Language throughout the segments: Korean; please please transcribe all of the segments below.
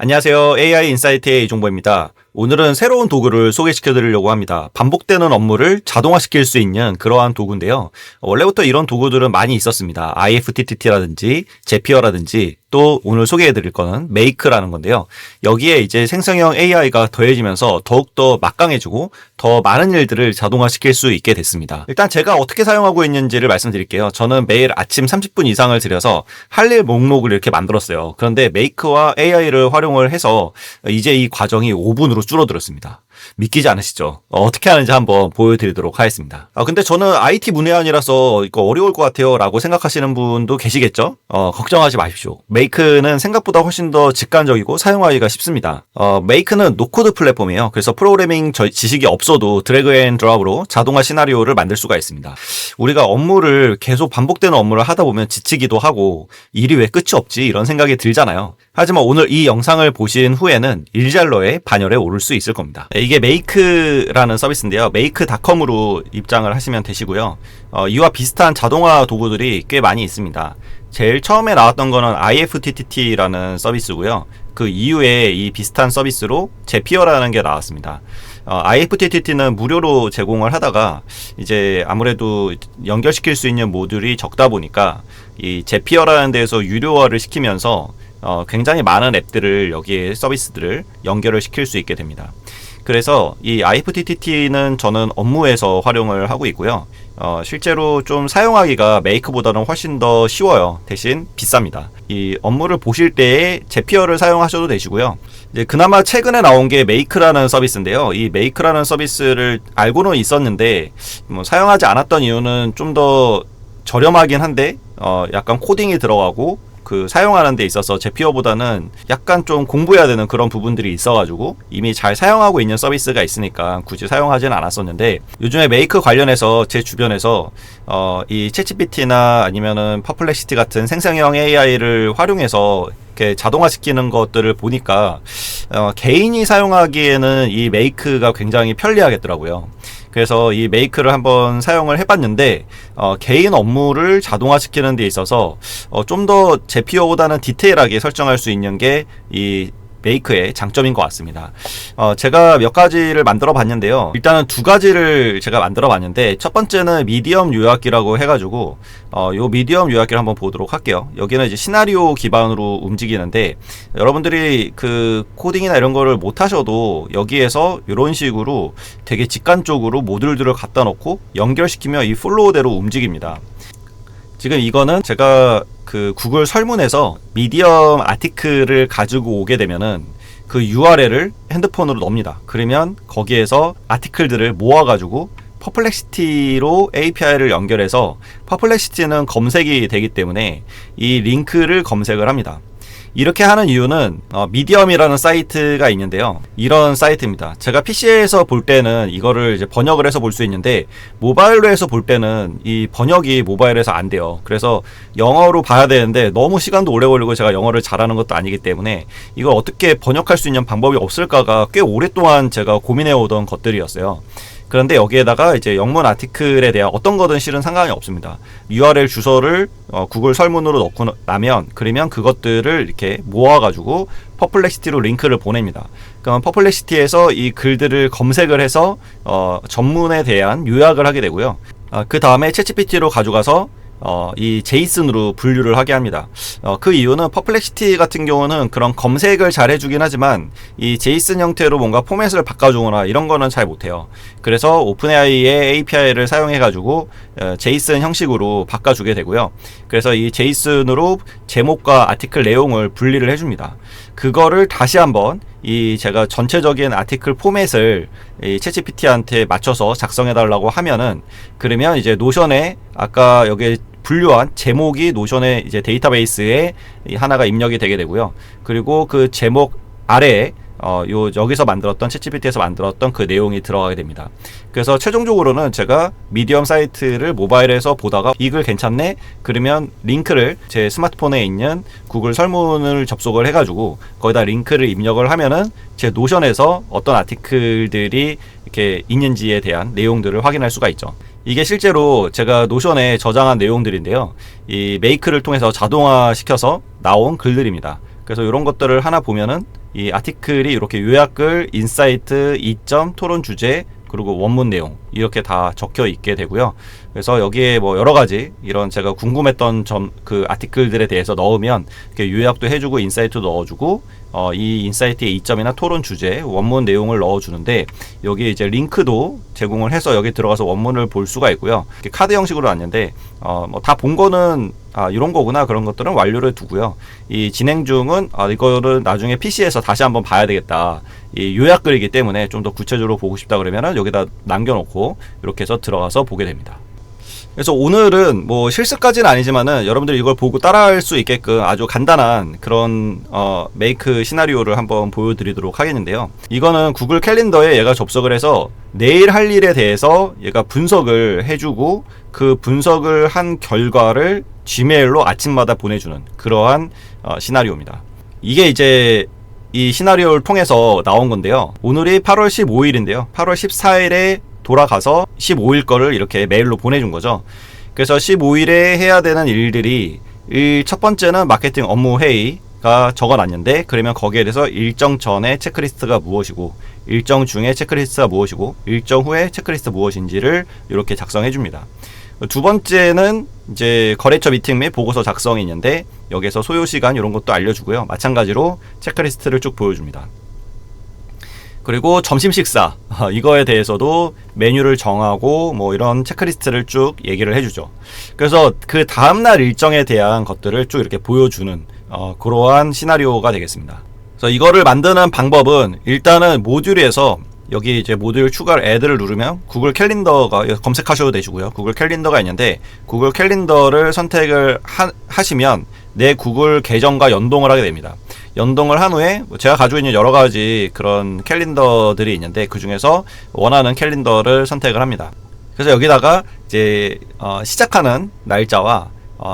안녕하세요. AI 인사이트의 이종보입니다. 오늘은 새로운 도구를 소개시켜 드리려고 합니다. 반복되는 업무를 자동화시킬 수 있는 그러한 도구인데요. 원래부터 이런 도구들은 많이 있었습니다. IFTTT라든지 제피어라든지 또 오늘 소개해 드릴 거는 메이크라는 건데요. 여기에 이제 생성형 AI가 더해지면서 더욱더 막강해지고 더 많은 일들을 자동화시킬 수 있게 됐습니다. 일단 제가 어떻게 사용하고 있는지를 말씀드릴게요. 저는 매일 아침 30분 이상을 들여서 할 일 목록을 이렇게 만들었어요. 그런데 메이크와 AI를 활용을 해서 이제 이 과정이 5분으로 줄어들었습니다. 믿기지 않으시죠? 어떻게 하는지 한번 보여드리도록 하겠습니다. 근데 저는 IT 문외한이라서 이거 어려울 것 같아요 라고 생각하시는 분도 계시겠죠? 걱정하지 마십시오. 메이크는 생각보다 훨씬 더 직관적이고 사용하기가 쉽습니다. 메이크는 노코드 플랫폼이에요. 그래서 프로그래밍 지식이 없어도 드래그 앤 드롭으로 자동화 시나리오를 만들 수가 있습니다. 우리가 업무를 계속 반복되는 업무를 하다 보면 지치기도 하고 일이 왜 끝이 없지 이런 생각이 들잖아요. 하지만 오늘 이 영상을 보신 후에는 일잘러의 반열에 오를 수 있을 겁니다. 이게 메이크라는 서비스인데요. 메이크닷컴으로 입장을 하시면 되시고요. 이와 비슷한 자동화 도구들이 꽤 많이 있습니다. 제일 처음에 나왔던 거는 IFTTT라는 서비스고요. 그 이후에 이 비슷한 서비스로 제피어라는 게 나왔습니다. IFTTT는 무료로 제공을 하다가 이제 아무래도 연결시킬 수 있는 모듈이 적다 보니까 이 제피어라는 데에서 유료화를 시키면서 굉장히 많은 앱들을 여기에 서비스들을 연결을 시킬 수 있게 됩니다. 그래서 이 IFTTT는 저는 업무에서 활용을 하고 있고요. 실제로 좀 사용하기가 메이크보다는 훨씬 더 쉬워요. 대신 비쌉니다. 이 업무를 보실 때에 제피어를 사용하셔도 되시고요. 이제 그나마 최근에 나온 게 메이크라는 서비스인데요. 이 메이크라는 서비스를 알고는 있었는데 사용하지 않았던 이유는 좀 더 저렴하긴 한데 약간 코딩이 들어가고 그 사용하는 데 있어서 제피어보다는 약간 좀 공부해야 되는 그런 부분들이 있어가지고 이미 잘 사용하고 있는 서비스가 있으니까 굳이 사용하지는 않았었는데, 요즘에 메이크 관련해서 제 주변에서 이 챗GPT나 아니면은 퍼플렉시티 같은 생성형 AI를 활용해서 이렇게 자동화시키는 것들을 보니까 개인이 사용하기에는 이 메이크가 굉장히 편리하겠더라고요. 그래서 이 메이크를 한번 사용을 해봤는데 개인 업무를 자동화시키는 데 있어서 좀 더 제피어보다는 디테일하게 설정할 수 있는 게 이 메이크의 장점인 것 같습니다. 제가 몇 가지를 만들어 봤는데요. 일단은 두 가지를 제가 만들어 봤는데, 첫 번째는 미디엄 요약기라고 해가지고 요 미디엄 요약기를 한번 보도록 할게요. 여기는 이제 시나리오 기반으로 움직이는데, 여러분들이 그 코딩이나 이런 거를 못 하셔도 여기에서 이런 식으로 되게 직관적으로 모듈들을 갖다 놓고 연결시키면 이 플로우대로 움직입니다. 지금 이거는 제가 그 구글 설문에서 미디엄 아티클을 가지고 오게 되면은 그 URL을 핸드폰으로 넣습니다. 그러면 거기에서 아티클들을 모아가지고 퍼플렉시티로 API를 연결해서, 퍼플렉시티는 검색이 되기 때문에 이 링크를 검색을 합니다. 이렇게 하는 이유는 미디엄이라는 사이트가 있는데요. 이런 사이트입니다. 제가 PC에서 볼 때는 이거를 이제 번역을 해서 볼 수 있는데, 모바일로 해서 볼 때는 이 번역이 모바일에서 안 돼요. 그래서 영어로 봐야 되는데 너무 시간도 오래 걸리고 제가 영어를 잘하는 것도 아니기 때문에 이걸 어떻게 번역할 수 있는 방법이 없을까가 꽤 오랫동안 제가 고민해 오던 것들이었어요. 그런데 여기에다가 이제 영문 아티클에 대한 어떤 거든 실은 상관이 없습니다. URL 주소를 구글 설문으로 넣고 나면, 그러면 그것들을 이렇게 모아가지고 퍼플렉시티로 링크를 보냅니다. 그럼 퍼플렉시티에서 이 글들을 검색을 해서 전문에 대한 요약을 하게 되고요. 그 다음에 챗GPT로 가져가서 이 제이슨으로 분류를 하게 합니다. 그 이유는 퍼플렉시티 같은 경우는 그런 검색을 잘 해주긴 하지만 이 제이슨 형태로 뭔가 포맷을 바꿔주거나 이런 거는 잘 못해요. 그래서 오픈AI의 API를 사용해가지고 제이슨 형식으로 바꿔주게 되고요. 그래서 이 제이슨으로 제목과 아티클 내용을 분리를 해줍니다. 그거를 다시 한번 이 제가 전체적인 아티클 포맷을 이 챗GPT한테 맞춰서 작성해 달라고 하면은, 그러면 이제 노션에 아까 여기 분류한 제목이 노션의 이제 데이터베이스에 하나가 입력이 되게 되고요. 그리고 그 제목 아래에 여기서 만들었던 챗GPT에서 만들었던 그 내용이 들어가게 됩니다. 그래서 최종적으로는 제가 미디엄 사이트를 모바일에서 보다가 이 글 괜찮네? 그러면 링크를 제 스마트폰에 있는 구글 설문을 접속을 해가지고 거기다 링크를 입력을 하면은 제 노션에서 어떤 아티클들이 이렇게 있는지에 대한 내용들을 확인할 수가 있죠. 이게 실제로 제가 노션에 저장한 내용들인데요. 이 메이크를 통해서 자동화 시켜서 나온 글들입니다. 그래서 이런 것들을 하나 보면은 이 아티클이 이렇게 요약글, 인사이트, 이점, 토론 주제, 그리고 원문 내용 이렇게 다 적혀 있게 되고요. 그래서 여기에 뭐 여러 가지 이런 제가 궁금했던 그 아티클들에 대해서 넣으면 이렇게 요약도 해주고 인사이트도 넣어주고 이 인사이트의 이점이나 토론 주제, 원문 내용을 넣어주는데 여기 이제 링크도 제공을 해서 여기 들어가서 원문을 볼 수가 있고요. 이렇게 카드 형식으로 왔는데 뭐 다 본 거는 이런 거구나 그런 것들은 완료를 두고요. 이 진행 중은 이거를 나중에 PC에서 다시 한번 봐야 되겠다. 이 요약글이기 때문에 좀 더 구체적으로 보고 싶다 그러면은 여기다 남겨놓고 이렇게 해서 들어가서 보게 됩니다. 그래서 오늘은 뭐 실습까지는 아니지만은 여러분들이 이걸 보고 따라할 수 있게끔 아주 간단한 그런 메이크 시나리오를 한번 보여드리도록 하겠는데요. 이거는 구글 캘린더에 얘가 접속을 해서 내일 할 일에 대해서 얘가 분석을 해주고 그 분석을 한 결과를 지메일로 아침마다 보내주는 그러한 시나리오입니다. 이게 이제 이 시나리오를 통해서 나온 건데요. 오늘이 8월 15일인데요. 8월 14일에 돌아가서 15일 거를 이렇게 메일로 보내준 거죠. 그래서 15일에 해야 되는 일들이 첫 번째는 마케팅 업무 회의가 적어놨는데 그러면 거기에 대해서 일정 전에 체크리스트가 무엇이고 일정 중에 체크리스트가 무엇이고 일정 후에 체크리스트 무엇인지를 이렇게 작성해 줍니다. 두 번째는 이제 거래처 미팅 및 보고서 작성이 있는데 여기서 소요 시간 이런 것도 알려주고요. 마찬가지로 체크리스트를 쭉 보여줍니다. 그리고 점심 식사 이거에 대해서도 메뉴를 정하고 뭐 이런 체크리스트를 쭉 얘기를 해주죠. 그래서 그 다음날 일정에 대한 것들을 쭉 이렇게 보여주는 그러한 시나리오가 되겠습니다. 그래서 이거를 만드는 방법은 일단은 모듈에서 여기 이제 모듈 추가를 애드를 누르면 구글 캘린더가 검색하셔도 되시고요. 구글 캘린더가 있는데 구글 캘린더를 선택을 하시면 내 구글 계정과 연동을 하게 됩니다. 연동을 한 후에 제가 가지고 있는 여러 가지 그런 캘린더들이 있는데 그 중에서 원하는 캘린더를 선택을 합니다. 그래서 여기다가 이제 시작하는 날짜와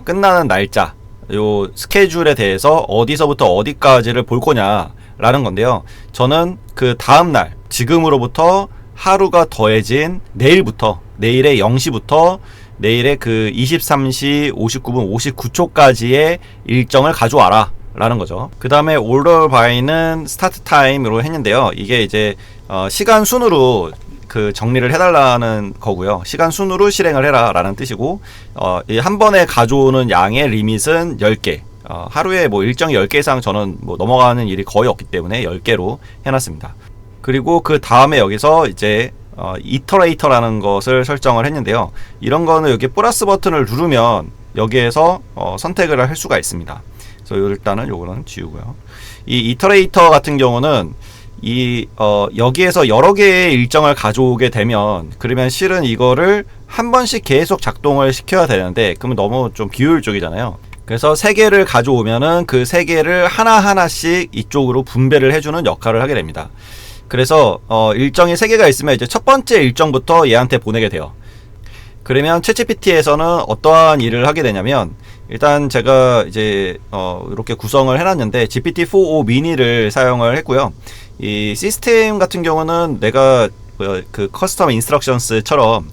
끝나는 날짜 요 스케줄에 대해서 어디서부터 어디까지를 볼 거냐라는 건데요. 저는 그 다음날 지금으로부터 하루가 더해진 내일부터 내일의 0시부터 내일의 그 23시 59분 59초까지의 일정을 가져와라 라는 거죠. 그 다음에 order by는 start time으로 했는데요. 이게 이제 시간 순으로 그 정리를 해달라는 거고요. 시간 순으로 실행을 해라 라는 뜻이고 한 번에 가져오는 양의 리밋은 10개 하루에 뭐 일정이 10개 이상 저는 뭐 넘어가는 일이 거의 없기 때문에 10개로 해놨습니다. 그리고 그 다음에 여기서 이제 이터레이터라는 것을 설정을 했는데요. 이런 거는 여기 플러스 버튼을 누르면 여기에서 선택을 할 수가 있습니다. 그래서 일단은 요거는 지우고요. 이 이터레이터 같은 경우는 여기에서 여러 개의 일정을 가져오게 되면 그러면 실은 이거를 한 번씩 계속 작동을 시켜야 되는데 그러면 너무 좀 비효율적이잖아요. 그래서 3개를 가져오면은 그 3개를 하나하나씩 이쪽으로 분배를 해주는 역할을 하게 됩니다. 그래서 일정이 3개가 있으면 이제 첫 번째 일정부터 얘한테 보내게 돼요. 그러면 챗GPT에서는 어떠한 일을 하게 되냐면 일단 제가 이제 이렇게 구성을 해놨는데 GPT-4o 미니를 사용을 했고요. 이 시스템 같은 경우는 내가 그 커스텀 인스트럭션스처럼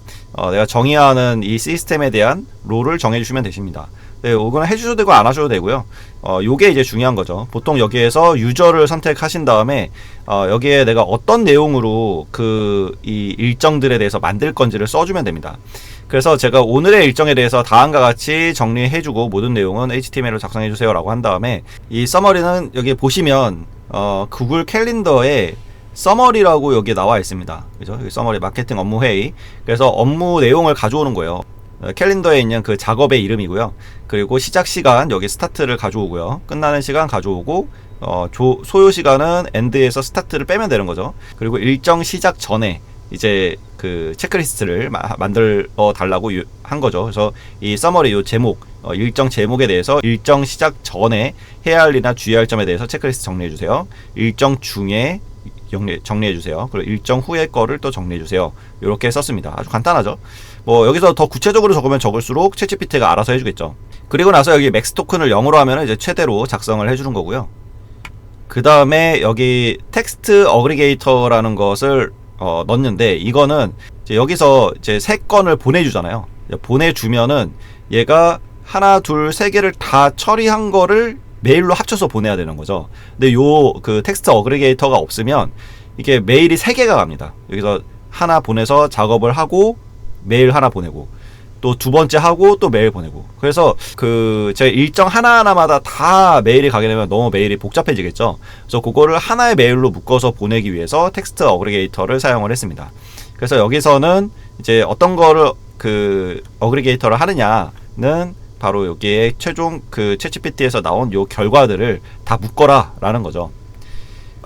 내가 정의하는 이 시스템에 대한 롤을 정해주시면 되십니다. 네, 이거는 해주셔도 되고 안 하셔도 되고요. 요게 이제 중요한 거죠. 보통 여기에서 유저를 선택하신 다음에 여기에 내가 어떤 내용으로 이 일정들에 대해서 만들 건지를 써주면 됩니다. 그래서 제가 오늘의 일정에 대해서 다음과 같이 정리해주고 모든 내용은 HTML로 작성해주세요 라고 한 다음에 이 서머리는 여기 보시면 구글 캘린더에 서머리라고 여기 나와 있습니다. 그죠? 여기 서머리 마케팅 업무 회의. 그래서 업무 내용을 가져오는 거예요. 캘린더에 있는 그 작업의 이름이고요. 그리고 시작 시간 여기 스타트를 가져오고요. 끝나는 시간 가져오고 소요 시간은 엔드에서 스타트를 빼면 되는 거죠. 그리고 일정 시작 전에 이제 그 체크리스트를 만들어 달라고 한 거죠. 그래서 이 서머리 요 제목 일정 제목에 대해서 일정 시작 전에 해야 할 일이나 주의할 점에 대해서 체크리스트 정리해 주세요. 일정 중에 정리해 주세요. 그리고 일정 후의 거를 또 정리해 주세요. 이렇게 썼습니다. 아주 간단하죠. 뭐 여기서 더 구체적으로 적으면 적을수록 챗GPT가 알아서 해주겠죠. 그리고 나서 여기 맥스 토큰을 0으로 하면 이제 최대로 작성을 해주는 거고요. 그 다음에 여기 텍스트 어그리게이터라는 것을 넣는데 이거는 이제 여기서 이제 3건을 보내주잖아요. 보내주면은 얘가 하나, 둘, 3개를 다 처리한 거를 메일로 합쳐서 보내야 되는 거죠. 근데 요 그 텍스트 어그리게이터가 없으면 이게 메일이 3개가 갑니다. 여기서 하나 보내서 작업을 하고 메일 하나 보내고 또 두 번째 하고 또 메일 보내고, 그래서 그 제 일정 하나하나마다 다 메일이 가게 되면 너무 메일이 복잡해지겠죠. 그래서 그거를 하나의 메일로 묶어서 보내기 위해서 텍스트 어그리게이터를 사용을 했습니다. 그래서 여기서는 이제 어떤 거를 그 어그리게이터를 하느냐는 바로 여기에 최종 그 챗GPT에서 나온 요 결과들을 다 묶어라 라는 거죠.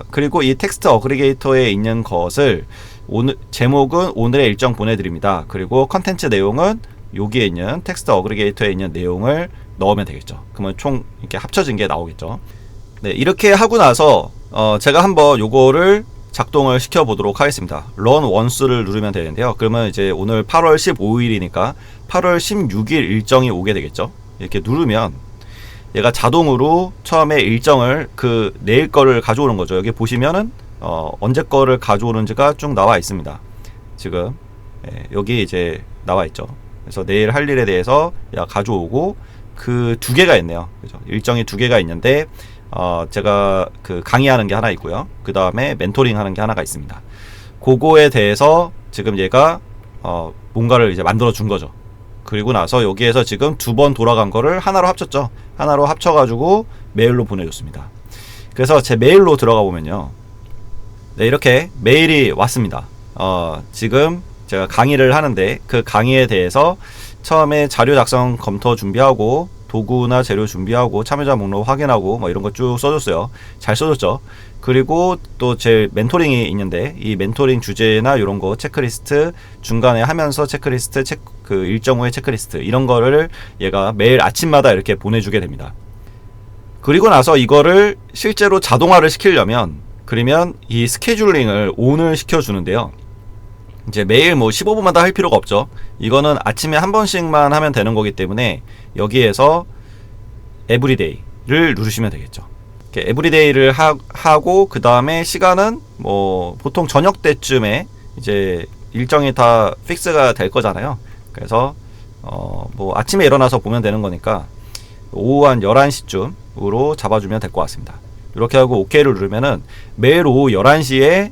그리고 이 텍스트 어그리게이터에 있는 것을 오늘 제목은 오늘의 일정 보내드립니다. 그리고 컨텐츠 내용은 여기에 있는 텍스트 어그리게이터에 있는 내용을 넣으면 되겠죠. 그러면 총 이렇게 합쳐진 게 나오겠죠. 네, 이렇게 하고 나서 제가 한번 요거를 작동을 시켜 보도록 하겠습니다. run once를 누르면 되는데요. 그러면 이제 오늘 8월 15일이니까 8월 16일 일정이 오게 되겠죠. 이렇게 누르면 얘가 자동으로 처음에 일정을 그 내일 거를 가져오는 거죠. 여기 보시면은 언제 거를 가져오는지가 쭉 나와 있습니다. 지금 여기 이제 나와 있죠. 그래서 내일 할 일에 대해서 가져오고 그 2개가 있네요. 그죠? 일정이 2개가 있는데 제가 그 강의하는 게 하나 있고요. 그 다음에 멘토링 하는 게 하나가 있습니다. 그거에 대해서 지금 얘가 뭔가를 이제 만들어 준 거죠. 그리고 나서 여기에서 지금 2번 돌아간 거를 하나로 합쳤죠. 하나로 합쳐가지고 메일로 보내줬습니다. 그래서 제 메일로 들어가 보면요. 네, 이렇게 메일이 왔습니다. 지금 제가 강의를 하는데 그 강의에 대해서 처음에 자료 작성 검토 준비하고 도구나 재료 준비하고 참여자 목록 확인하고 뭐 이런 거 쭉 써줬어요. 잘 써줬죠. 그리고 또 제 멘토링이 있는데 이 멘토링 주제나 이런 거 체크리스트 중간에 하면서 체크리스트 그 일정 후의 체크리스트 이런 거를 얘가 매일 아침마다 이렇게 보내주게 됩니다. 그리고 나서 이거를 실제로 자동화를 시키려면 그러면 이 스케줄링을 ON을 시켜주는데요. 이제 매일 뭐 15분마다 할 필요가 없죠. 이거는 아침에 한 번씩만 하면 되는 거기 때문에 여기에서 에브리데이를 누르시면 되겠죠. 이렇게 에브리데이를 하고 그 다음에 시간은 뭐 보통 저녁 때쯤에 이제 일정이 다 픽스가 될 거잖아요. 그래서 뭐 아침에 일어나서 보면 되는 거니까 오후 한 11시쯤으로 잡아주면 될 것 같습니다. 이렇게 하고 OK를 누르면은 매일 오후 11시에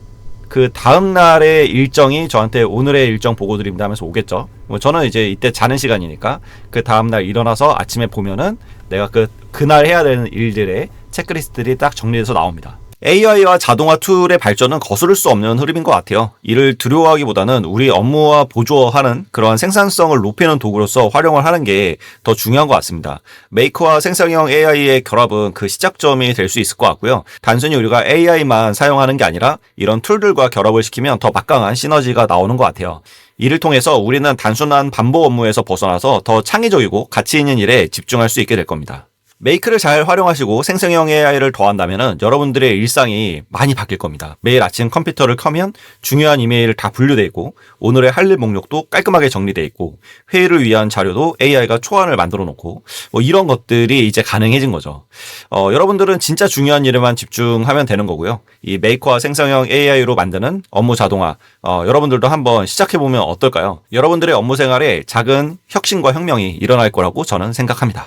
그 다음날의 일정이 저한테 오늘의 일정 보고 드립니다 하면서 오겠죠. 뭐 저는 이제 이때 자는 시간이니까 그 다음날 일어나서 아침에 보면은 내가 그날 해야 되는 일들의 체크리스트들이 딱 정리돼서 나옵니다. AI와 자동화 툴의 발전은 거스를 수 없는 흐름인 것 같아요. 이를 두려워하기보다는 우리 업무와 보조하는 그러한 생산성을 높이는 도구로서 활용을 하는 게 더 중요한 것 같습니다. 메이커와 생성형 AI의 결합은 그 시작점이 될 수 있을 것 같고요. 단순히 우리가 AI만 사용하는 게 아니라 이런 툴들과 결합을 시키면 더 막강한 시너지가 나오는 것 같아요. 이를 통해서 우리는 단순한 반복 업무에서 벗어나서 더 창의적이고 가치 있는 일에 집중할 수 있게 될 겁니다. 메이크를 잘 활용하시고 생성형 AI를 더한다면 여러분들의 일상이 많이 바뀔 겁니다. 매일 아침 컴퓨터를 켜면 중요한 이메일을 다 분류되어 있고 오늘의 할 일 목록도 깔끔하게 정리되어 있고 회의를 위한 자료도 AI가 초안을 만들어 놓고 뭐 이런 것들이 이제 가능해진 거죠. 여러분들은 진짜 중요한 일에만 집중하면 되는 거고요. 이 메이커와 생성형 AI로 만드는 업무 자동화 여러분들도 한번 시작해보면 어떨까요? 여러분들의 업무 생활에 작은 혁신과 혁명이 일어날 거라고 저는 생각합니다.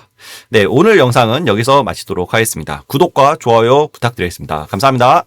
네, 오늘 영상은 여기서 마치도록 하겠습니다. 구독과 좋아요 부탁드리겠습니다. 감사합니다.